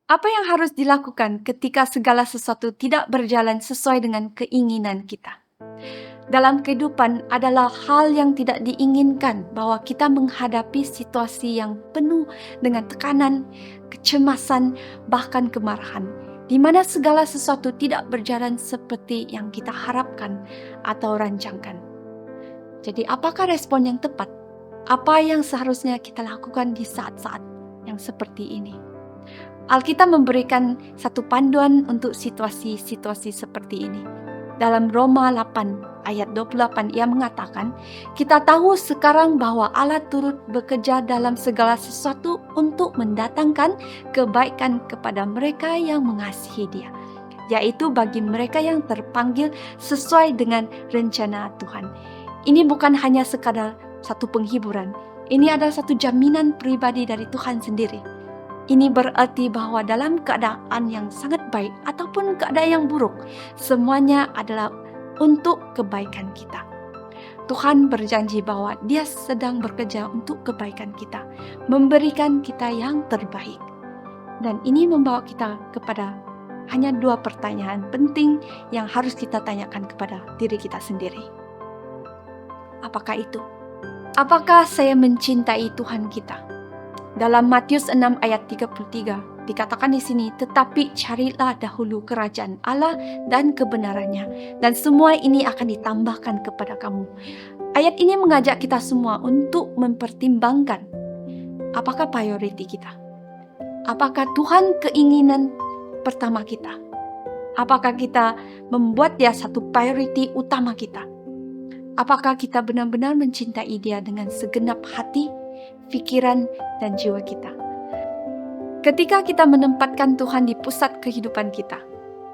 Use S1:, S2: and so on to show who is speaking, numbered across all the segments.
S1: Apa yang harus dilakukan ketika segala sesuatu tidak berjalan sesuai dengan keinginan kita? Dalam kehidupan adalah hal yang tidak diinginkan bahwa kita menghadapi situasi yang penuh dengan tekanan, kecemasan, bahkan kemarahan, di mana segala sesuatu tidak berjalan seperti yang kita harapkan atau rancangkan. Jadi, apakah respon yang tepat? Apa yang seharusnya kita lakukan di saat-saat yang seperti ini? Alkitab memberikan satu panduan untuk situasi-situasi seperti ini. Dalam Roma 8 ayat 28 ia mengatakan, kita tahu sekarang bahwa Allah turut bekerja dalam segala sesuatu untuk mendatangkan kebaikan kepada mereka yang mengasihi Dia, yaitu bagi mereka yang terpanggil sesuai dengan rencana Tuhan. Ini bukan hanya sekadar satu penghiburan, ini adalah satu jaminan pribadi dari Tuhan sendiri. Ini berarti bahwa dalam keadaan yang sangat baik ataupun keadaan yang buruk, semuanya adalah untuk kebaikan kita. Tuhan berjanji bahwa Dia sedang bekerja untuk kebaikan kita, memberikan kita yang terbaik. Dan ini membawa kita kepada hanya dua pertanyaan penting yang harus kita tanyakan kepada diri kita sendiri. Apakah itu? Apakah saya mencintai Tuhan kita? Dalam Matius 6 ayat 33 dikatakan di sini, tetapi carilah dahulu kerajaan Allah dan kebenarannya, dan semua ini akan ditambahkan kepada kamu. Ayat ini mengajak kita semua untuk mempertimbangkan apakah priority kita. Apakah Tuhan keinginan pertama kita? Apakah kita membuat Dia satu priority utama kita? Apakah kita benar-benar mencintai Dia dengan segenap hati, pikiran, dan jiwa kita? Ketika kita menempatkan Tuhan di pusat kehidupan kita,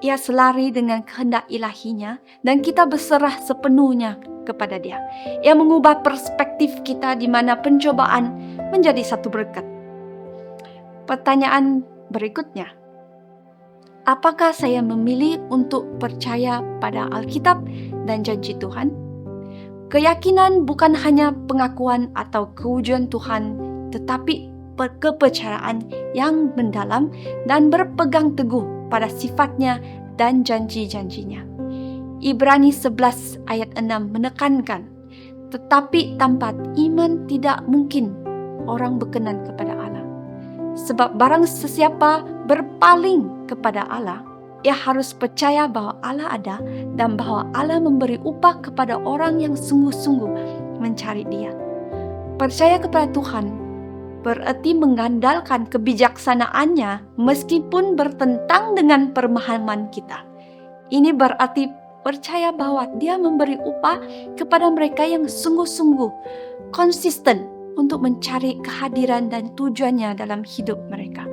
S1: Ia selari dengan kehendak ilahinya dan kita berserah sepenuhnya kepada Dia. Ia mengubah perspektif kita di mana pencobaan menjadi satu berkat. Pertanyaan berikutnya, apakah saya memilih untuk percaya pada Alkitab dan janji Tuhan? Keyakinan bukan hanya pengakuan atau kewujudan Tuhan, tetapi kepercayaan yang mendalam dan berpegang teguh pada sifatnya dan janji-janjinya. Ibrani 11 ayat 6 menekankan, tetapi tanpa iman tidak mungkin orang berkenan kepada Allah. Sebab barang sesiapa berpaling kepada Allah, ia harus percaya bahwa Allah ada dan bahwa Allah memberi upah kepada orang yang sungguh-sungguh mencari Dia. Percaya kepada Tuhan berarti mengandalkan kebijaksanaannya meskipun bertentang dengan pemahaman kita. Ini berarti percaya bahwa Dia memberi upah kepada mereka yang sungguh-sungguh konsisten untuk mencari kehadiran dan tujuannya dalam hidup mereka,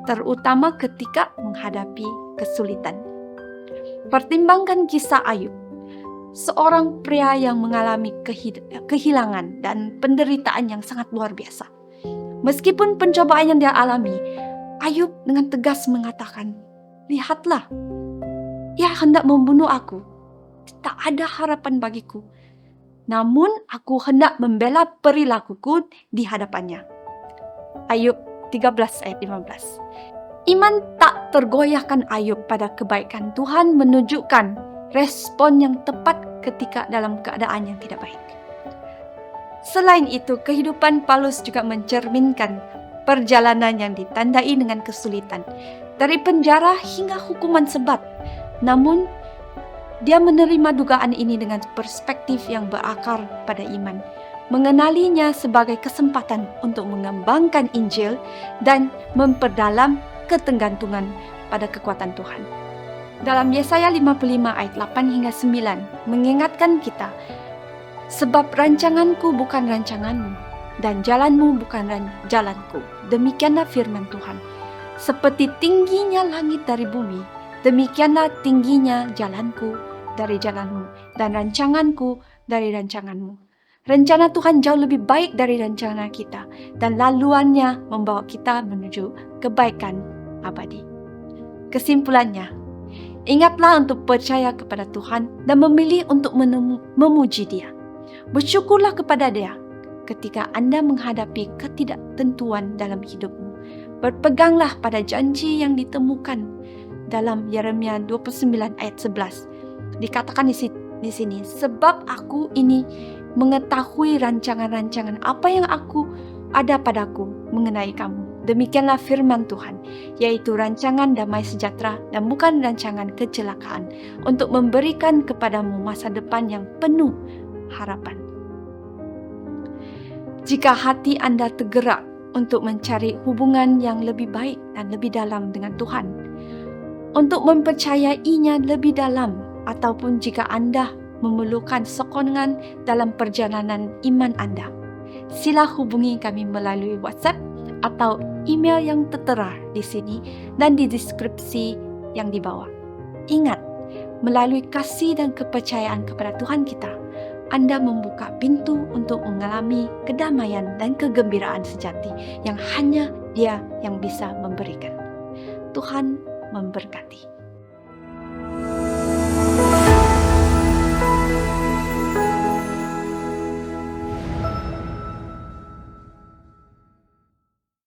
S1: terutama ketika menghadapi kesulitan. Pertimbangkan kisah Ayub, seorang pria yang mengalami kehilangan dan penderitaan yang sangat luar biasa. Meskipun pencobaan yang dia alami, Ayub dengan tegas mengatakan, lihatlah, ia hendak membunuh aku. Tak ada harapan bagiku. Namun aku hendak membela perilakuku di hadapannya. Ayub 13 ayat 15. Iman tak tergoyahkan Ayub pada kebaikan Tuhan menunjukkan respon yang tepat ketika dalam keadaan yang tidak baik. Selain itu, kehidupan Paulus juga mencerminkan perjalanan yang ditandai dengan kesulitan, dari penjara hingga hukuman sebat. Namun, dia menerima dugaan ini dengan perspektif yang berakar pada iman, mengenalinya sebagai kesempatan untuk mengembangkan Injil dan memperdalam ketergantungan pada kekuatan Tuhan. Dalam Yesaya 55 ayat 8 hingga 9 mengingatkan kita, sebab rancanganku bukan rancanganmu dan jalanmu bukan jalanku. Demikianlah firman Tuhan. Seperti tingginya langit dari bumi, demikianlah tingginya jalanku dari jalanmu dan rancanganku dari rancanganmu. Rencana Tuhan jauh lebih baik dari rencana kita, dan laluannya membawa kita menuju kebaikan abadi. Kesimpulannya, ingatlah untuk percaya kepada Tuhan dan memilih untuk memuji Dia. Bersyukurlah kepada Dia ketika Anda menghadapi ketidaktentuan dalam hidupmu. Berpeganglah pada janji yang ditemukan dalam Yeremia 29 ayat 11. Dikatakan di sini, sebab aku ini mengetahui rancangan-rancangan apa yang aku ada padaku mengenai kamu. Demikianlah firman Tuhan, yaitu rancangan damai sejahtera dan bukan rancangan kecelakaan, untuk memberikan kepadamu masa depan yang penuh harapan. Jika hati Anda tergerak untuk mencari hubungan yang lebih baik dan lebih dalam dengan Tuhan, untuk mempercayainya lebih dalam, ataupun jika Anda memerlukan sokongan dalam perjalanan iman Anda, sila hubungi kami melalui WhatsApp atau email yang tertera di sini dan di deskripsi yang di bawah. Ingat, melalui kasih dan kepercayaan kepada Tuhan kita, Anda membuka pintu untuk mengalami kedamaian dan kegembiraan sejati yang hanya Dia yang bisa memberikan. Tuhan memberkati.